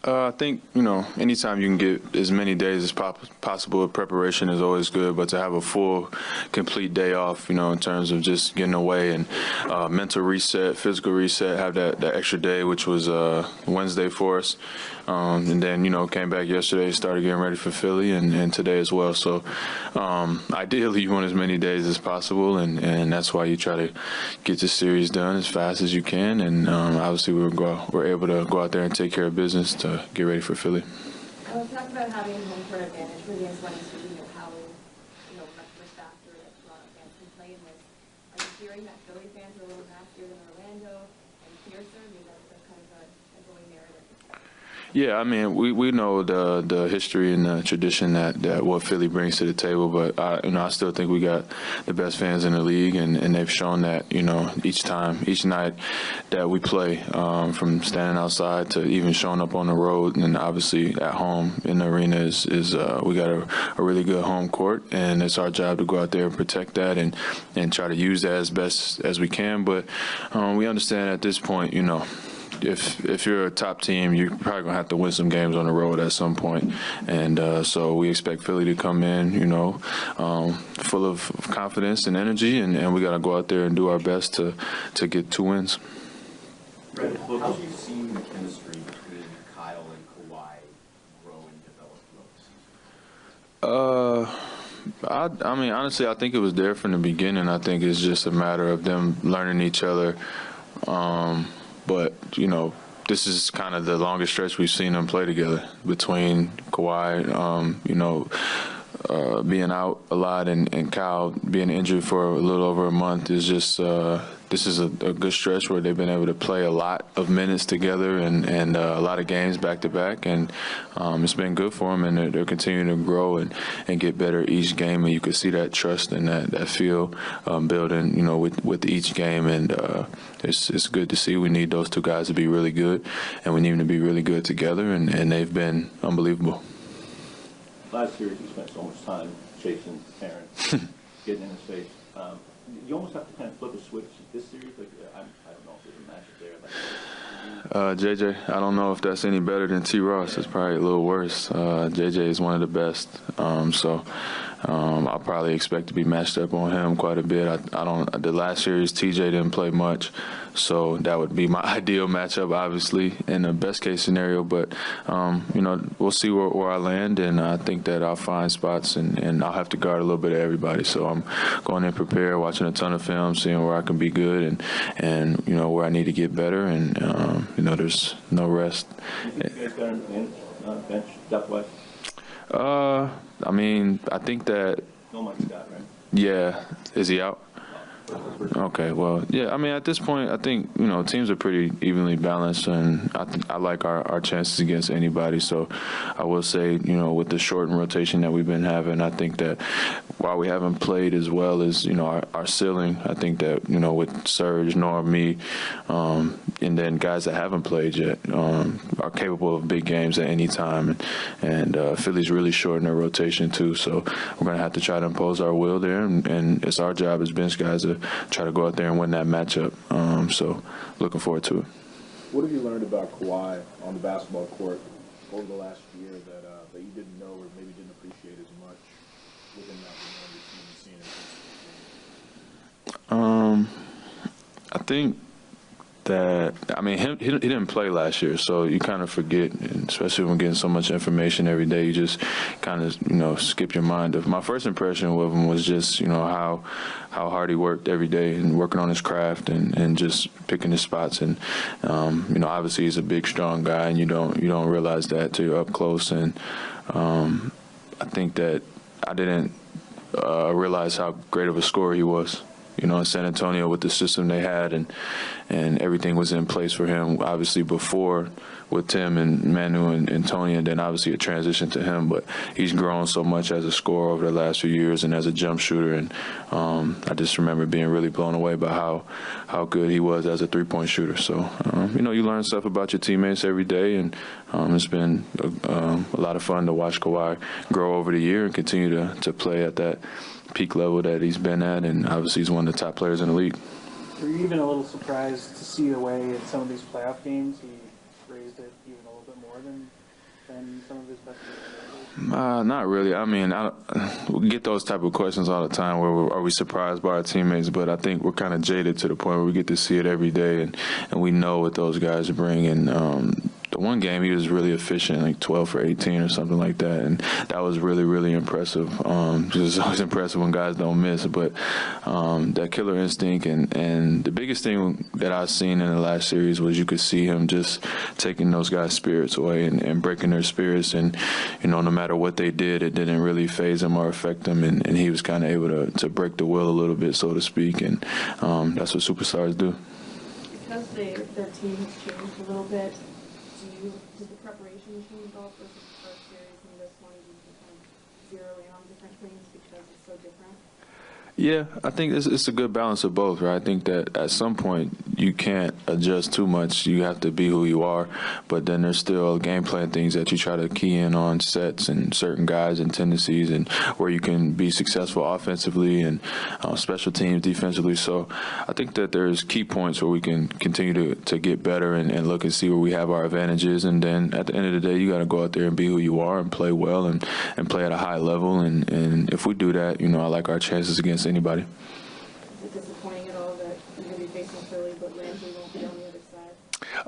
I think, anytime you can get as many days as possible, preparation is always good, but to have a full, complete day off, in terms of just getting away and mental reset, physical reset, have that extra day, which was Wednesday for us. And then, came back yesterday, started getting ready for Philly and today as well. So ideally, you want as many days as possible, and that's why you try to get the series done as fast as you can. And obviously, we're able to go out there and take care of business to get ready for Philly. Talk about having home court advantage for the N20s, how much faster that Toronto fans can play in this. Are you hearing that Philly fans are a little faster than Orlando and fiercer? Maybe that's kind of a going narrative. Yeah, I mean, we know the history and the tradition that what Philly brings to the table, but I still think we got the best fans in the league, and they've shown that each night that we play, from standing outside to even showing up on the road, and obviously at home in the arena is we got a really good home court, and it's our job to go out there and protect that and try to use that as best as we can. But we understand at this point, if you're a top team, you're probably going to have to win some games on the road at some point. And so we expect Philly to come in, full of confidence and energy, and we got to go out there and do our best to get 2 wins. How have you seen the chemistry between Kyle and Kawhi grow and develop throughout the season? I mean, honestly, I think it was there from the beginning. I think it's just a matter of them learning each other. But, this is kind of the longest stretch we've seen them play together between Kawhi, being out a lot and Kyle being injured for a little over a month is just this is a good stretch where they've been able to play a lot of minutes together and a lot of games back to back, and it's been good for them, and they're continuing to grow and get better each game, and you can see that trust and that feel building with each game, and it's good to see. We need those two guys to be really good, and we need them to be really good together, and they've been unbelievable. Last series, you spent so much time chasing Aaron, getting in his face. You almost have to kind of flip a switch this series. I don't know if there's a matchup there. JJ, I don't know if that's any better than T. Ross. It's probably a little worse. JJ is one of the best, so I'll probably expect to be matched up on him quite a bit. The last series, TJ didn't play much, so that would be my ideal matchup, obviously, in the best case scenario. But we'll see where I land, and I think that I'll find spots, and I'll have to guard a little bit of everybody. So I'm going in prepared, watching a ton of film, seeing where I can be good, and where I need to get better, and there's no rest. You guys got him in bench depth-wise? I mean, I think that. No Mike Scott, right? Yeah, is he out? Okay, well, yeah, I mean, at this point, I think, teams are pretty evenly balanced, and I like our chances against anybody. So I will say, with the shortened rotation that we've been having, I think that while we haven't played as well as, our ceiling, I think that, with Serge, Norm, me, and then guys that haven't played yet are capable of big games at any time. And Philly's really shortened their rotation, too. So we're going to have to try to impose our will there, and it's our job as bench guys to try to go out there and win that matchup. So looking forward to it. What have you learned about Kawhi on the basketball court over the last year that you didn't know or maybe didn't appreciate as much within that one you've seen? I think that, he didn't play last year, so you kind of forget, and especially when getting so much information every day, you just kind of, skip your mind. My first impression of him was just, how hard he worked every day and working on his craft and just picking his spots. And, obviously he's a big, strong guy, and you don't realize that till you're up close. And I think that I didn't realize how great of a scorer he was. In San Antonio with the system they had, and everything was in place for him. Obviously before with Tim and Manu and Tony, and then obviously a transition to him. But he's grown so much as a scorer over the last few years and as a jump shooter. And I just remember being really blown away by how good he was as a three-point shooter. So, you learn stuff about your teammates every day, and it's been a lot of fun to watch Kawhi grow over the year and continue to play at that peak level that he's been at, and obviously he's one of the top players in the league. Were you even a little surprised to see the way in some of these playoff games he raised it even a little bit more than some of his best players? Not really. I mean, we get those type of questions all the time where are we surprised by our teammates, but I think we're kind of jaded to the point where we get to see it every day, and we know what those guys bring. And the one game, he was really efficient, like 12 for 18 or something like that, and that was really, really impressive. It's always impressive when guys don't miss, but that killer instinct and the biggest thing that I've seen in the last series was you could see him just taking those guys' spirits away and breaking their spirits, and no matter what they did, it didn't really faze him or affect him, and he was kind of able to break the will a little bit, so to speak, and that's what superstars do. Because their team has changed a little bit, did the preparation change at all versus the first series and this one? Do you kind of zero in on different things because it's so different? Yeah, I think it's a good balance of both, right? I think that at some point you can't adjust too much. You have to be who you are, but then there's still game plan things that you try to key in on, sets and certain guys and tendencies, and where you can be successful offensively and special teams defensively. So I think that there's key points where we can continue to get better and look and see where we have our advantages. And then at the end of the day, you got to go out there and be who you are and play well and play at a high level. And if we do that, I like our chances against anybody. Is it disappointing at all that you're going to be facing Philly, but Landry won't be on the other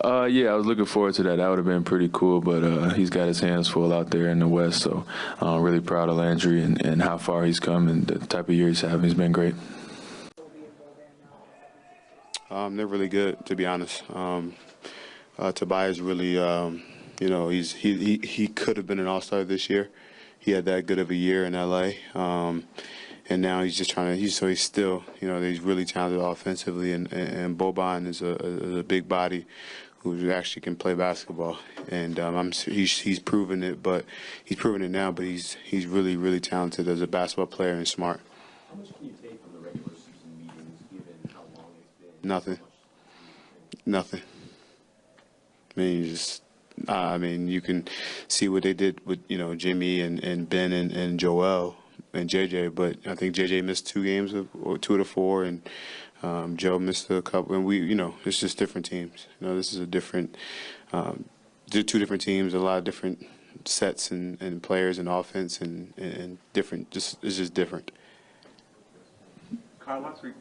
side? Yeah, I was looking forward to that. That would have been pretty cool, but he's got his hands full out there in the West, so I'm really proud of Landry and how far he's come and the type of year he's having. He's been great. They're really good, to be honest. Tobias really, he could have been an all-star this year. He had that good of a year in L.A., and now he's just trying to. He's still, he's really talented offensively, and Boban is a big body who actually can play basketball, and he's proven it. But he's proven it now. But he's really, really talented as a basketball player and smart. How much can you take from the regular season meetings, given how long it's been? Nothing. I mean, you can see what they did with Jimmy and Ben and Joel and JJ, but I think JJ missed 2 games or 2 of the 4, and Joe missed a couple. And it's just different teams. This is a different. They're 2 different teams, a lot of different sets and players and offense and different. It's just different. Kyle, last week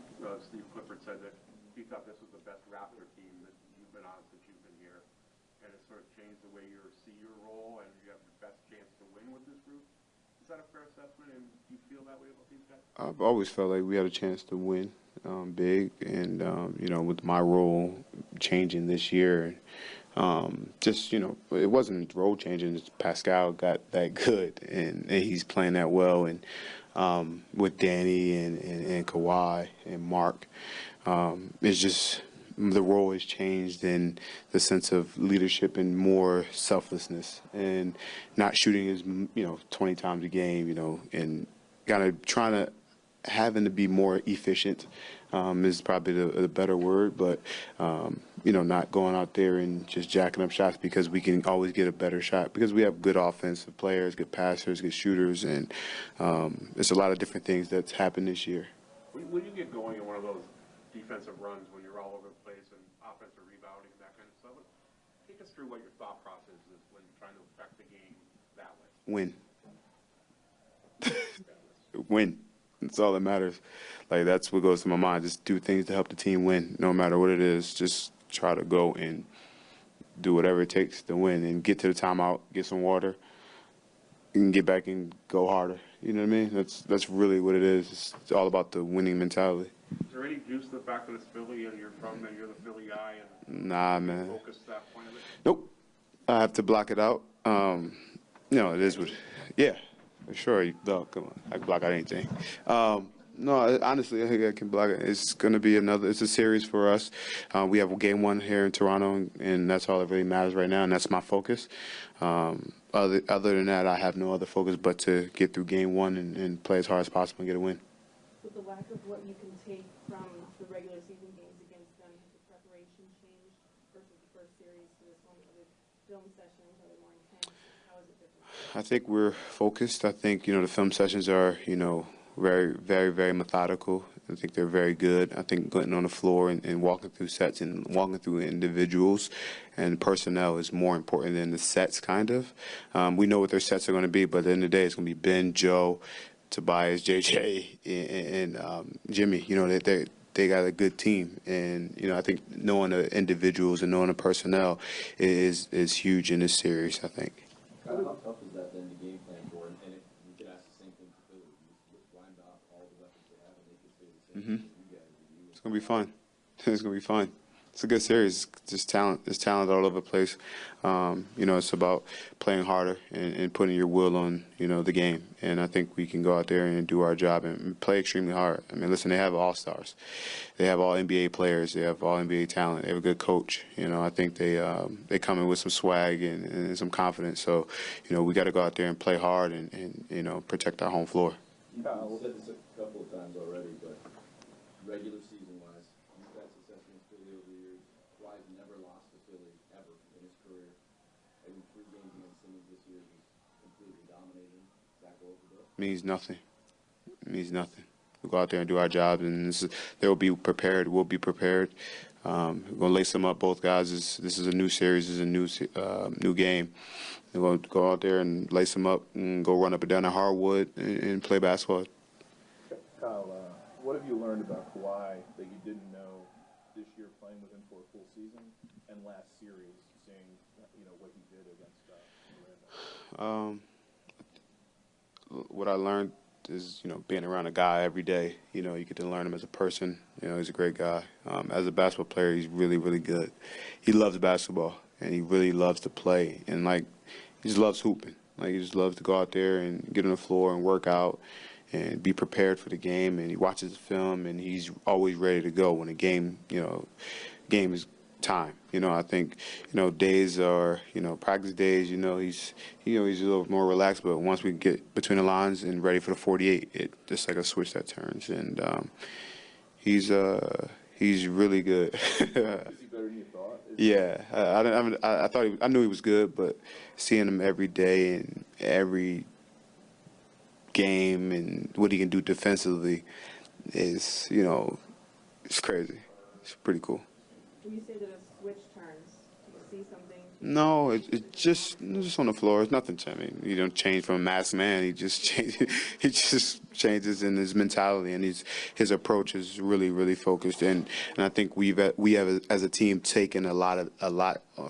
Steve Clifford said that he thought this was the best Raptor team that you've been on since you've been here, and it sort of changed the way you see your role, and you have the best chance to win with this group. Is that a fair assessment, and do you feel that way about these guys? I've always felt like we had a chance to win big, and with my role changing this year, it wasn't role changing. Pascal got that good, and he's playing that well, and with Danny and Kawhi and Mark, it's just the role has changed in the sense of leadership and more selflessness and not shooting as 20 times a game, and kind of having to be more efficient is probably the better word, but not going out there and just jacking up shots because we can always get a better shot because we have good offensive players, good passers, good shooters, and it's a lot of different things that's happened this year. When you get going in one of those defensive runs when you're all over the place and offensive rebounding and that kind of stuff, take us through what your thought process is when trying to affect the game that way. Win. That's all that matters. Like, that's what goes to my mind. Just do things to help the team win, no matter what it is. Just try to go and do whatever it takes to win and get to the timeout, get some water, and get back and go harder. You know what I mean? That's really what it is. It's all about the winning mentality. Is there any juice to the fact that it's Philly and you're the Philly guy and nah, man. Focus that point of it? Nope. I have to block it out. It is what. Yeah, for sure. No, come on. I can block out anything. No, honestly, I think I can block it. It's going to be it's a series for us. We have game 1 here in Toronto, and that's all that really matters right now, and that's my focus. Other than that, I have no other focus but to get through game 1 and play as hard as possible and get a win. With the lack of what you can take from the regular season games against them, has the preparation changed versus the first series to this one? Are the film sessions, are they more intense? How is it different? I think we're focused. I think, the film sessions are, very, very, very methodical, I think they're very good. I think getting on the floor and walking through sets and walking through individuals and personnel is more important than the sets, kind of. We know what their sets are going to be, but at the end of the day, it's going to be Ben, Joe, Tobias, JJ, and Jimmy. You know, they got a good team, and I think knowing the individuals and knowing the personnel is huge in this series, I think. How tough is that then to game plan for? And we could ask the same thing to Philly. You just wind up all the weapons they have, and they could say the same thing as you guys do. It's gonna be fun. It's gonna be fun. It's a good series. Just talent. There's talent all over the place. It's about playing harder and putting your will on, the game. And I think we can go out there and do our job and play extremely hard. I mean, listen, they have all-stars. They have all NBA players. They have all NBA talent. They have a good coach. I think they come in with some swag and some confidence. So, we got to go out there and play hard and protect our home floor. You've said this a couple of times already, but regular season-wise, you've had success against Philly over the years. Kawhi's never lost to Philly ever in his career. I think 3 games against Simmons this year, he's completely dominating. Does that go over the Means nothing. It means nothing. We'll go out there and do our job, and they'll be prepared. We'll be prepared. We're gonna lace them up, both guys. This is a new series. This is a new game. We're going to go out there and lace them up and go run up and down the hardwood and play basketball. Kyle, what have you learned about Kawhi that you didn't know this year playing with him for a full season, and last series seeing what he did against Orlando? What I learned is being around a guy every day. You get to learn him as a person. He's a great guy. As a basketball player, he's really, really good. He loves basketball and he really loves to play, and he just loves hooping. He just loves to go out there and get on the floor and work out and be prepared for the game. And he watches the film, and he's always ready to go when the game is time. I think, days are, practice days, he's a little more relaxed. But once we get between the lines and ready for the 48, it's just like a switch that turns. And he's really good. Is he better than you thought? Yeah, I knew he was good, but seeing him every day and every game and what he can do defensively is, it's crazy. It's pretty cool. When you say that a switch turns, do you see something? No, it's just on the floor. It's nothing. I mean, you don't change from a masked man. He just changes in his mentality, and his approach is really, really focused. And I think we have as a team taken a lot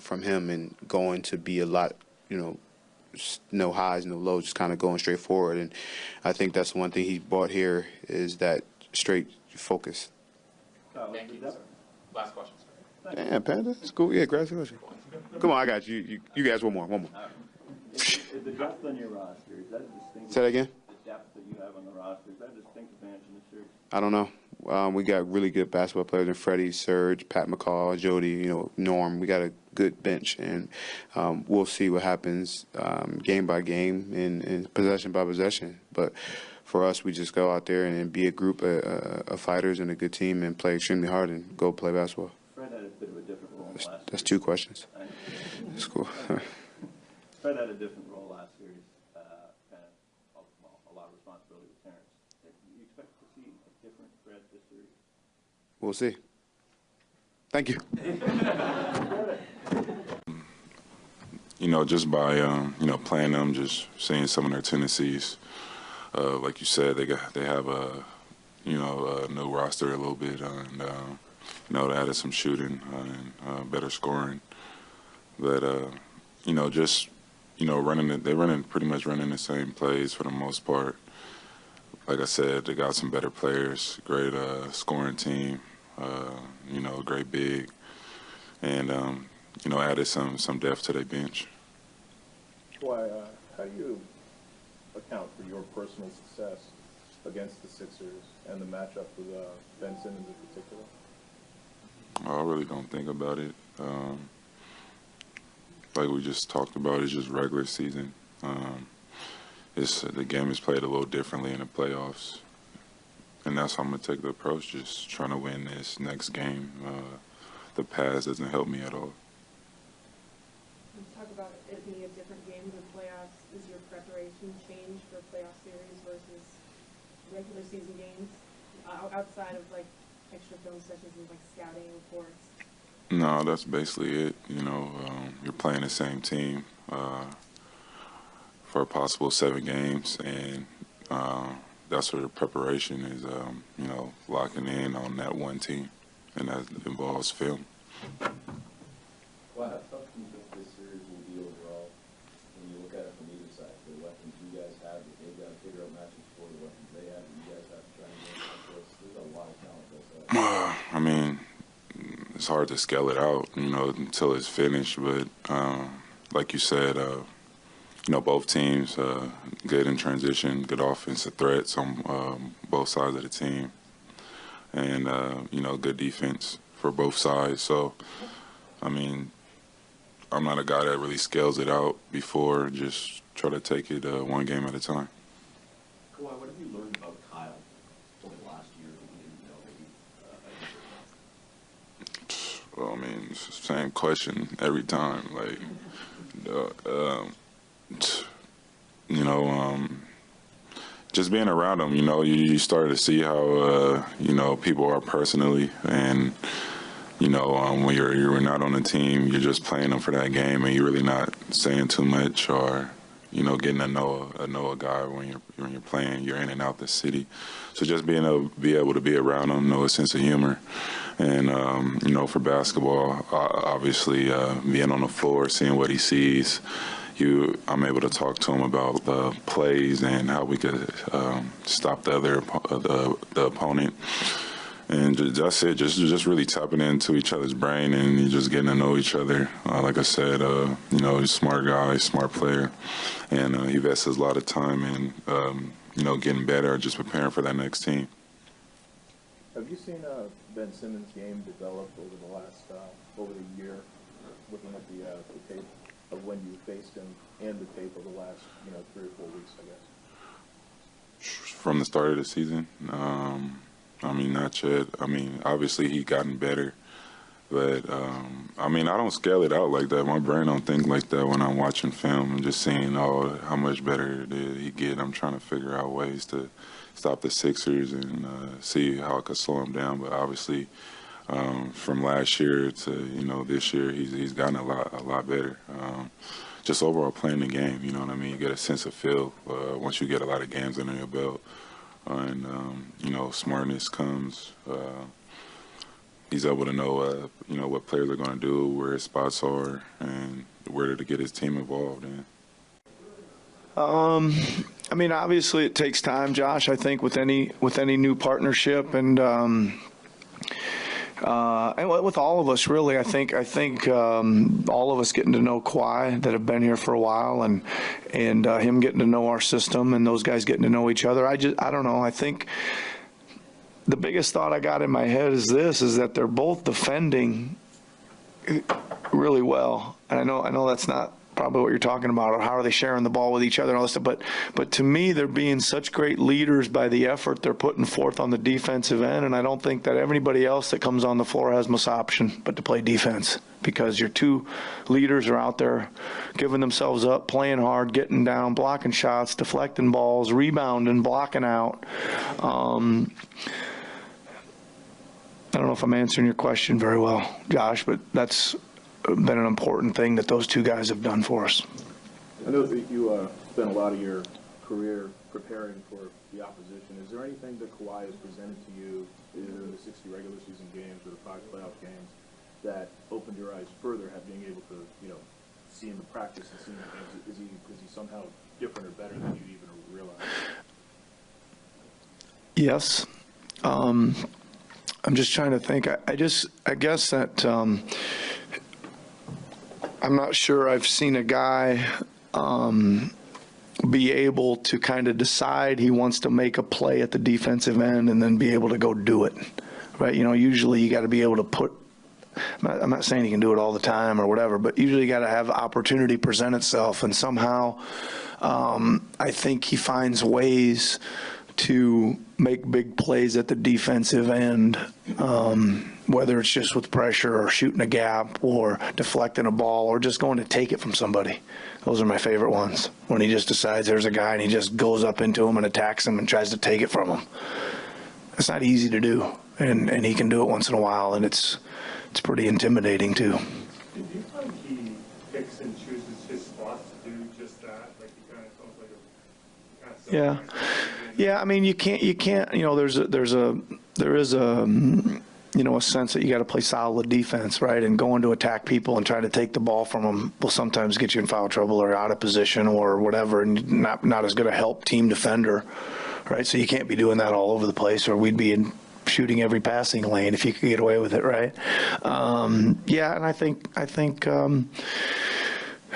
from him and going to be a lot, no highs, no lows, just kind of going straight forward. And I think that's one thing he brought here is that straight focus. Thank you, sir. Last question, sir. Damn, Panda, it's cool. Yeah, grab the question. Come on, I got you. You guys, one more. Is the depth on your roster, is that a distinct? Say that again. The depth that you have on the roster, is that a distinct advantage in this series? I don't know. We got really good basketball players in Freddie, Serge, Pat McCall, Jody, Norm. We got a good bench, and we'll see what happens game by game and possession by possession. But for us, we just go out there and be a group of fighters and a good team and play extremely hard and go play basketball. Fred had a bit of a different role last That's 2 questions. I know. That's cool. Fred had a different role last series, kind of a lot of responsibility with Terrence. Do you expect to see a different Fred this series? We'll see. Thank you. Just by playing them, just seeing some of their tendencies. Like you said, they have a new roster a little bit, and they added some shooting and better scoring. But they're pretty much running the same plays for the most part. Like I said, they got some better players, great scoring team, great big, and added some depth to their bench. Why? How do you account for your personal success against the Sixers and the matchup with Ben Simmons in particular? I really don't think about it. Like we just talked about, it's just regular season. The game is played a little differently in the playoffs, and that's how I'm gonna take the approach. Just trying to win this next game. The past doesn't help me at all. Let's talk about it being a different game than playoffs. Is your preparation change for playoff series versus regular season games? outside of like extra film sessions and like scouting reports? No, that's basically it. You're playing the same team for a possible 7 games, and that's where the preparation is, locking in on that one team, and that involves film. Well, how tough do you think this series will be overall when you look at it from either side? The weapons you guys have, that they've got to figure out matches for, the weapons they have, and you guys have to try and get them. There's a lot of talent both sides. I mean, it's hard to scale it out, until it's finished. But like you said, both teams good in transition, good offensive threats on both sides of the team, and good defense for both sides. So, I mean, I'm not a guy that really scales it out before. Just try to take it one game at a time. Kawhi, what have you learned about Kyle over the last year that you didn't know maybe? Well, I mean, it's the same question every time. Like, just being around him, you start to see how, people are personally. And, when you're not on the team, you're just playing them for that game, and you're really not saying too much or, getting to know a guy when you're playing. You're in and out the city. So just being able to be around him, know a sense of humor. And, for basketball, obviously being on the floor, seeing what he sees, I'm able to talk to him about the plays and how we could stop the opponent. And that's it, just really tapping into each other's brain and just getting to know each other. Like I said, he's a smart guy, smart player, and he invests a lot of time in, getting better, just preparing for that next team. Have you seen Ben Simmons' game develop over the year, looking at the tape of when you faced him and the tape of the last 3 or 4 weeks, I guess? From the start of the season, not yet. Obviously he's gotten better, but I don't scale it out like that. My brain don't think like that when I'm watching film. I'm just seeing how much better did he get. I'm trying to figure out ways to stop the Sixers and see how I could slow him down. But obviously, from last year to this year, he's gotten a lot better. Just overall playing the game, you know what I mean? You get a sense of feel once you get a lot of games under your belt. And, smartness comes. He's able to know, what players are going to do, where his spots are, and where to get his team involved in. Obviously it takes time, Josh, I think, with any new partnership. And with all of us, really, I think all of us getting to know Kawhi that have been here for a while, and him getting to know our system, and those guys getting to know each other. I don't know. I think the biggest thought I got in my head is that they're both defending really well, and I know that's not probably what you're talking about, or how are they sharing the ball with each other and all this stuff. But to me, they're being such great leaders by the effort they're putting forth on the defensive end, and I don't think that anybody else that comes on the floor has much option but to play defense, because your two leaders are out there giving themselves up, playing hard, getting down, blocking shots, deflecting balls, rebounding, blocking out. I don't know if I'm answering your question very well, Josh, but that's been an important thing that those two guys have done for us. I know that you spent a lot of your career preparing for the opposition. Is there anything that Kawhi has presented to you, either in the 60 regular season games or the 5 playoff games, that opened your eyes further, being able to, see in the practice and seeing the games? Is he somehow different or better than you even realize? Yes. I'm just trying to think. I guess that I'm not sure I've seen a guy be able to kind of decide he wants to make a play at the defensive end and then be able to go do it, right? Usually you got to be able to I'm not saying he can do it all the time or whatever, but usually you got to have opportunity present itself, and somehow I think he finds ways to make big plays at the defensive end, whether it's just with pressure or shooting a gap or deflecting a ball or just going to take it from somebody. Those are my favorite ones, when he just decides there's a guy and he just goes up into him and attacks him and tries to take it from him. It's not easy to do, and he can do it once in a while, and it's pretty intimidating too. Do you find he picks and chooses his spots to do just that? Like he kind of sounds like a kind of Yeah. I mean, you can't. You know, there is a you know, a sense that you got to play solid defense, right? And going to attack people and trying to take the ball from them will sometimes get you in foul trouble or out of position or whatever, and not as good a help team defender, right? So you can't be doing that all over the place, or we'd be shooting every passing lane if you could get away with it, right? Yeah, and I think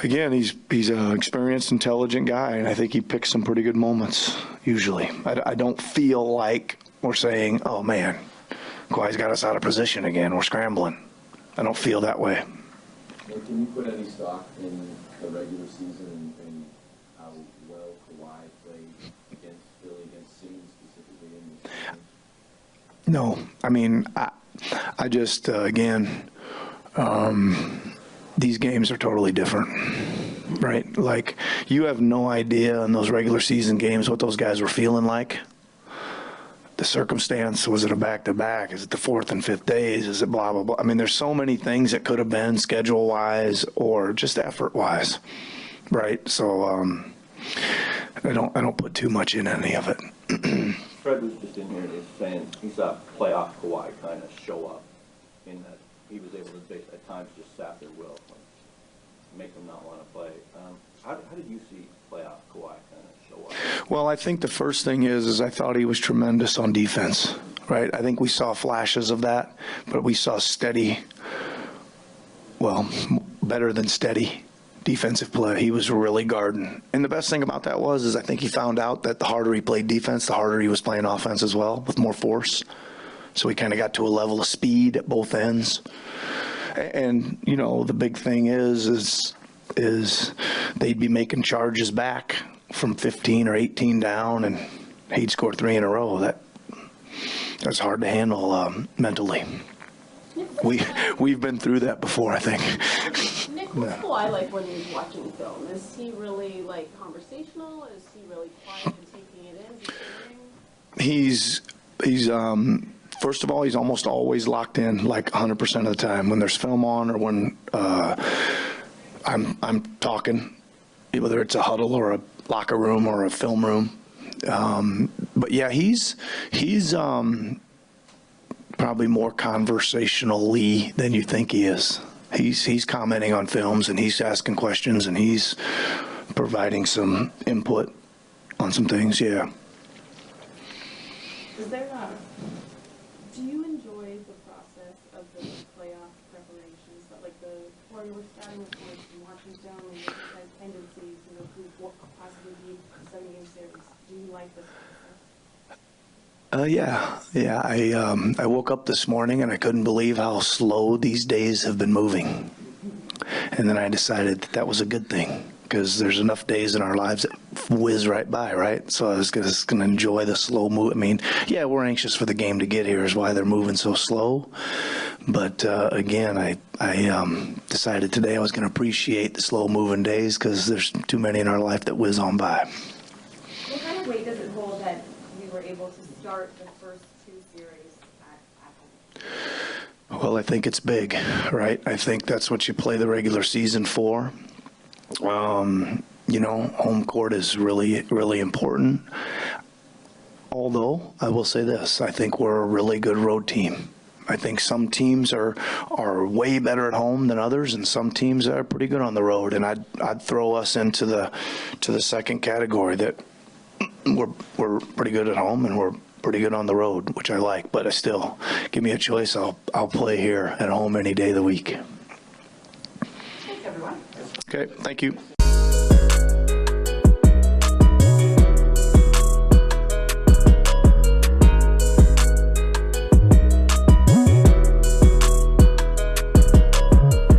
again, he's an experienced, intelligent guy, and I think he picks some pretty good moments usually. I don't feel like we're saying, oh man, Kawhi's got us out of position again, we're scrambling. I don't feel that way. Can you put any stock in the regular season and how well Kawhi played against Philly, against Simmons specifically in this game? No, I mean, I just, again, these games are totally different, right? Like, you have no idea in those regular season games what those guys were feeling like. The circumstance, was it a back-to-back? Is it the fourth and fifth days? Is it blah, blah, blah? I mean, there's so many things that could have been schedule-wise or just effort-wise, right? So I don't put too much in any of it. Fred was just in here and he's saying he saw playoff Kawhi kind of show up in that he was able to at times just sap their will, like, make them not want to play. How did you see playoff Kawhi kind of show up? Well, I think the first thing is I thought he was tremendous on defense, right? I think we saw flashes of that, but we saw steady, well, better than steady defensive play. He was really guarding. And the best thing about that is I think he found out that the harder he played defense, the harder he was playing offense as well, with more force. So he kind of got to a level of speed at both ends. And, you know, the big thing is they'd be making charges back from 15 or 18 down, and he'd score 3 in a row. That's hard to handle mentally. We've been through that before, I think. Nick, what's Kawhi like when he's watching film? Is he really like conversational? Is he really quiet and taking it in? He's first of all, he's almost always locked in, like 100% of the time. When there's film on or when I'm talking, whether it's a huddle or a locker room or a film room. But yeah, he's probably more conversationally than you think he is. He's commenting on films and he's asking questions and he's providing some input on some things. Yeah. Is there do you enjoy the process of the playoff preparations? Like before you were starting with watching film and different tendencies, who possibly be a 7-game series? Do you like this process? Yeah. I woke up this morning and I couldn't believe how slow these days have been moving. And then I decided that was a good thing because there's enough days in our lives that whiz right by, right? So I was just going to enjoy the slow move. I mean, yeah, we're anxious for the game to get here is why they're moving so slow. But again, I decided today I was going to appreciate the slow moving days because there's too many in our life that whiz on by. What kind of weight does it hold that we were able to start the first 2 series at home? Well, I think it's big, right? I think that's what you play the regular season for. You know, home court is really, really important. Although, I will say this, I think we're a really good road team. I think some teams are way better at home than others, and some teams are pretty good on the road. And I'd throw us into the second category that we're pretty good at home and we're pretty good on the road, which I like. But I still, give me a choice, I'll play here at home any day of the week. Thanks, everyone. Okay, thank you.